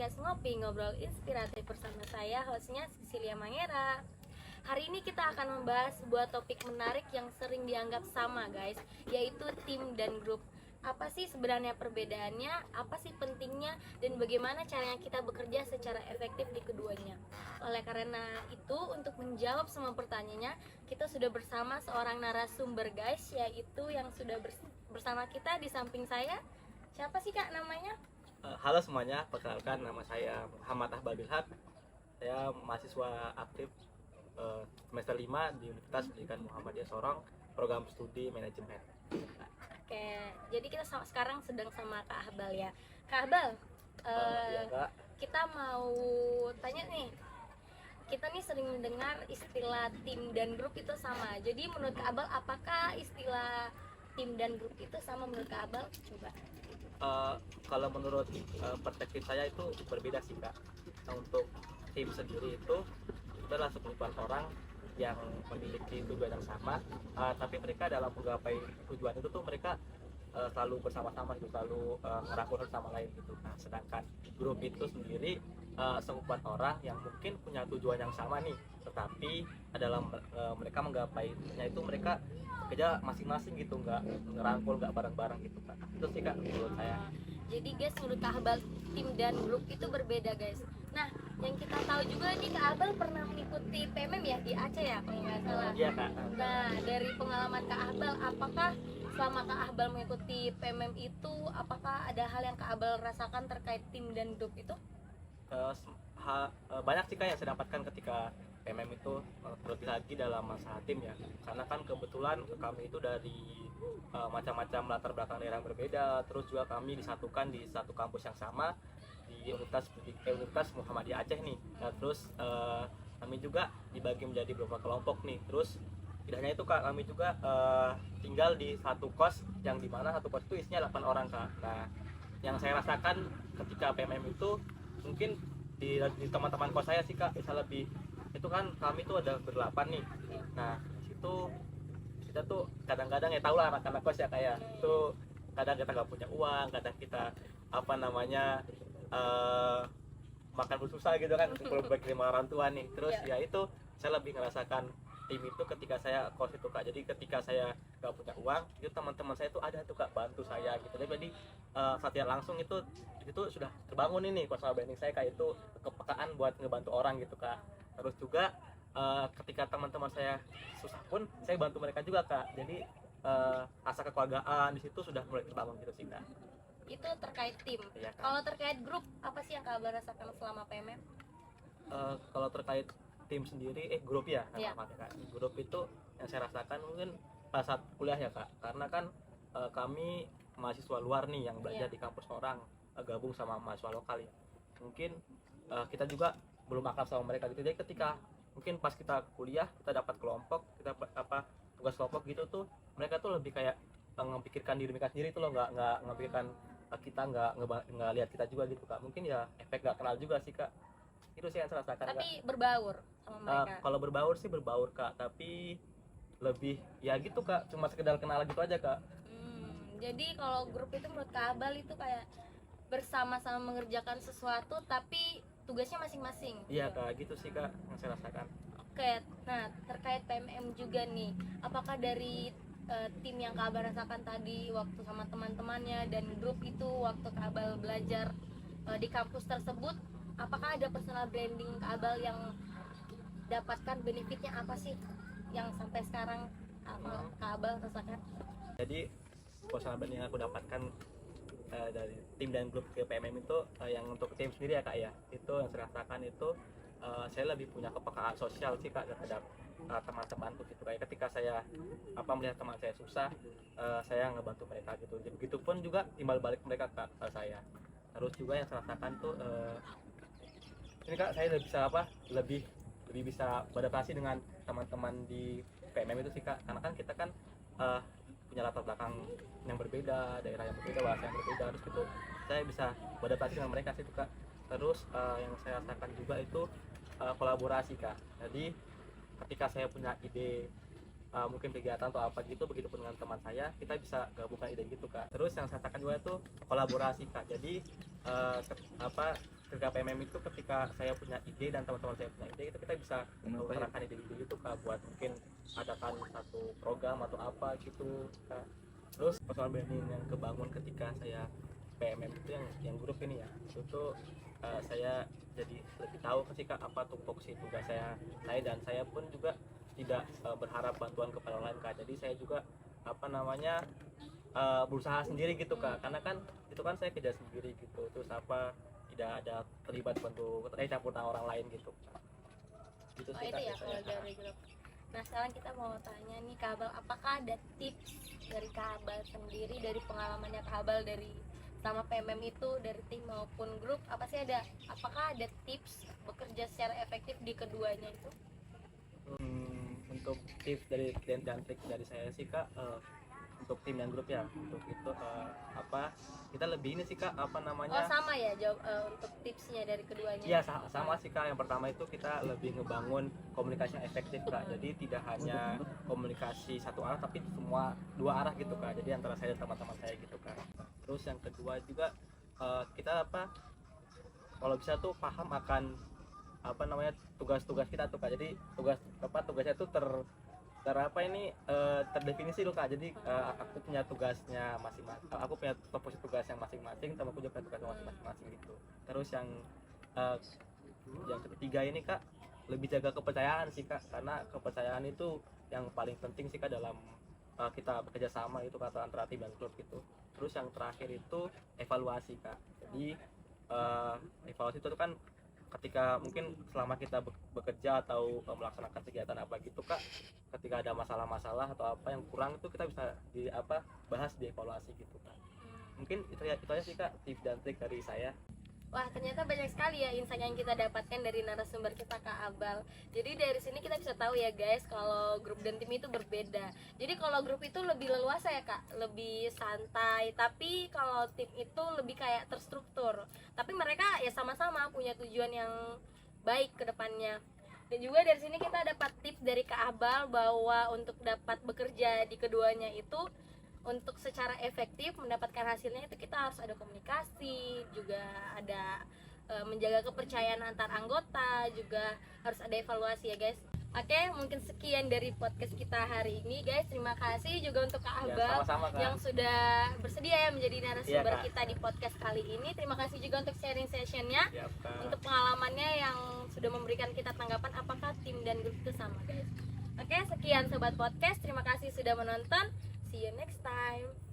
podcast Ngopi Ngobrol Inspiratif bersama saya, hostnya Cecilia Mangera. Hari ini kita akan membahas sebuah topik menarik yang sering dianggap sama guys, yaitu tim dan grup. Apa sih sebenarnya perbedaannya, apa sih pentingnya, dan bagaimana caranya kita bekerja secara efektif di keduanya. Oleh karena itu, untuk menjawab semua pertanyaannya, kita sudah bersama seorang narasumber guys, yaitu yang sudah bersama kita di samping saya. Siapa sih kak namanya? Halo semuanya, perkenalkan nama saya Muhammad Ahbab Bilhaq. Saya mahasiswa aktif semester 5 di Universitas Pendidikan Muhammadiyah Sorong, program studi manajemen. Oke, jadi kita sekarang sedang sama Kak Ahbal ya. Kak Ahbal, Iya, Kak. kita mau tanya nih. Kita nih sering mendengar istilah tim dan grup itu sama. Jadi menurut Kak Ahbal, apakah istilah tim dan grup itu sama menurut Kak Ahbal? Coba. Kalau menurut perspektif saya itu berbeda sih Kak. Untuk tim sendiri itu adalah sekumpulan orang yang memiliki tujuan yang sama, tapi mereka dalam menggapai tujuan itu tuh mereka selalu bersama-sama gitu, selalu ngerangkul satu sama lain gitu. Nah, sedangkan grup itu sendiri sekumpulan orang yang mungkin punya tujuan yang sama nih, tetapi dalam mereka menggapainya itu mereka bekerja masing-masing gitu, nggak ngerangkul, nggak bareng-bareng gitu Kak. Itu sih Kak menurut saya. Jadi guys, menurut Kak Ahbal, tim dan grup itu berbeda guys. Nah, yang kita tahu juga nih, Kak Ahbal pernah mengikuti PMM ya di Aceh ya kalau nggak salah. Iya Kak. Nah, dari pengalaman Kak Ahbal, apakah selama Kak Ahbal mengikuti PMM itu, apakah ada hal yang Kak Ahbal rasakan terkait tim dan grup itu? Banyak sih Kak yang saya dapatkan ketika PMM itu, terlebih lagi dalam masa tim ya, karena kan kebetulan kami itu dari macam-macam latar belakang daerah yang berbeda, terus juga kami disatukan di satu kampus yang sama di Universitas Muhammadiyah Aceh nih. Nah, terus kami juga dibagi menjadi beberapa kelompok nih. Terus tidak hanya itu Kak, kami juga tinggal di satu kos yang dimana satu kos itu isinya 8 orang Kak. Nah, yang saya rasakan ketika PMM itu mungkin di teman-teman kos saya sih Kak bisa lebih, itu kan kami tuh ada berdelapan nih. Nah, di situ kita tuh kadang-kadang ya tau lah anak-anak kos ya kayak itu, kadang kita nggak punya uang, kadang kita apa namanya makan bersusah gitu kan kalau berkirim orang tua nih. Terus ya itu saya lebih ngerasakan tim itu ketika saya kos itu Kak. Jadi ketika saya nggak punya uang, itu teman-teman saya tuh ada tuh Kak bantu saya gitu. Jadi saat yang langsung itu sudah terbangun ini personal branding saya kayak itu, kepekaan buat ngebantu orang gitu Kak. Terus juga ketika teman-teman saya susah pun saya bantu mereka juga Kak. Jadi rasa kekeluargaan di situ sudah mulai terbangun gitu sih Kak. Itu terkait tim. Iya, Kak. Kalau terkait grup, apa sih yang Kak Ahbal rasakan selama PMM? Kalau terkait tim sendiri, grup ya, Iya. Kak. Grup itu yang saya rasakan mungkin pas saat kuliah ya Kak, karena kan kami mahasiswa luar nih yang belajar di kampus orang, gabung sama mahasiswa lokal ya. Mungkin kita juga belum akrab sama mereka gitu. Jadi ketika mungkin pas kita kuliah kita dapat kelompok, kita tugas kelompok gitu tuh, mereka tuh lebih kayak memikirkan diri mereka sendiri tuh loh, nggak memikirkan kita, nggak lihat kita juga gitu Kak. Mungkin ya efek nggak kenal juga sih Kak. Itu sih yang saya rasakan. Tapi berbaur sama mereka. Kalau berbaur sih berbaur Kak, tapi lebih ya gitu Kak, cuma sekedar kenal gitu aja Kak. Jadi kalau grup itu menurut Kak Ahbal itu kayak bersama-sama mengerjakan sesuatu tapi tugasnya masing-masing. Iya Kak, gitu sih Kak yang saya rasakan. Oke, nah terkait PMM juga nih, apakah dari tim yang Kak Ahbal rasakan tadi waktu sama teman-temannya dan grup itu waktu Kak Ahbal belajar di kampus tersebut, apakah ada personal branding Kak Ahbal yang dapatkan benefitnya apa sih yang sampai sekarang Kak Ahbal rasakan? Jadi personal branding yang aku dapatkan dari tim dan grup ke PMM itu, yang untuk tim sendiri ya Kak ya, itu yang saya rasakan itu saya lebih punya kepekaan sosial sih Kak terhadap teman-temanku gitu. Kayak ketika saya melihat teman saya susah, saya ngebantu mereka gitu. Jadi begitupun juga timbal balik mereka ke saya. Terus juga yang saya rasakan tuh ini Kak, saya lebih bisa beradaptasi dengan teman-teman di PMM itu sih Kak. Karena kan kita kan punya latar belakang yang berbeda, daerah yang berbeda, bahasa yang berbeda. Terus gitu saya bisa beradaptasi dengan mereka sih Kak. Terus yang saya rasakan juga itu kolaborasi Kak. Jadi ketika saya punya ide mungkin kegiatan atau apa gitu, begitupun dengan teman saya, kita bisa gabungkan ide gitu Kak. Terus yang saya rasakan juga itu kolaborasi Kak. Jadi ketika PMM itu ketika saya punya ide dan teman-teman saya punya ide itu kita bisa mengutarakan ide-ide itu Kak, buat mungkin adakan satu program atau apa gitu Kak. Terus personal branding yang kebangun ketika saya PMM itu yang grup ini ya, itu tuh saya jadi lebih tahu sih Kak apa tuh fokus tugas saya dan saya pun juga tidak berharap bantuan kepada orang lain Kak. Jadi saya juga apa namanya berusaha sendiri gitu Kak, karena kan itu kan saya kerja sendiri gitu, terus apa tidak ada terlibat bantu campur tangan orang lain gitu Kak. Gitu Oh sih itu Kak, ya saya. kalau dari grup. Nah sekarang kita mau tanya nih Kak Abal, apakah ada tips dari Kak Abal sendiri, dari pengalamannya Kak Abal dari sama PMM itu, dari tim maupun grup, apakah ada tips bekerja secara efektif di keduanya itu? Untuk tips dari dan trik dari saya sih Kak, untuk tim dan grup ya, untuk itu apa kita lebih ini sih Kak apa Oh namanya sama ya jawab untuk tipsnya dari keduanya. iya sama sih Kak. Yang pertama itu kita lebih ngebangun komunikasi yang efektif Kak, jadi tidak hanya komunikasi satu arah tapi semua dua arah gitu Kak, jadi antara saya dan teman-teman saya gitu Kak. Terus yang kedua juga kita apa kalau bisa tuh paham akan apa namanya tugas-tugas kita tuh Kak, jadi tugasnya tuh apa ini terdefinisi loh Kak. Jadi aku punya tugasnya masing-masing, aku punya fokus tugas yang masing-masing, sama aku juga punya tugas masing-masing gitu. Terus yang ketiga ini Kak, lebih jaga kepercayaan sih Kak, karena kepercayaan itu yang paling penting sih Kak dalam kita bekerja sama itu kata antara tim dan klub gitu. Terus yang terakhir itu evaluasi Kak. Jadi evaluasi itu kan ketika mungkin selama kita bekerja atau melaksanakan kegiatan apa gitu Kak, ketika ada masalah-masalah atau apa yang kurang itu kita bisa bahas di evaluasi gitu Kak. Mungkin itu aja sih Kak tips dan trik dari saya. Wah ternyata banyak sekali ya insight yang kita dapatkan dari narasumber kita Kak Abal. Jadi dari sini kita bisa tahu ya guys, kalau grup dan tim itu berbeda. Jadi kalau grup itu lebih leluasa ya Kak, lebih santai. Tapi kalau tim itu lebih kayak terstruktur. Tapi mereka ya sama-sama punya tujuan yang baik ke depannya. Dan juga dari sini kita dapat tips dari Kak Abal bahwa untuk dapat bekerja di keduanya itu, untuk secara efektif mendapatkan hasilnya itu kita harus ada komunikasi, juga ada menjaga kepercayaan antar anggota, juga harus ada evaluasi ya guys. Oke, mungkin sekian dari podcast kita hari ini guys. Terima kasih juga untuk Kak Abal yang sudah bersedia ya menjadi narasumber kita di podcast kali ini. Terima kasih juga untuk sharing sessionnya, untuk pengalamannya yang sudah memberikan kita tanggapan apakah tim dan grup itu sama guys. Oke, sekian sobat podcast. Terima kasih sudah menonton. See you next time.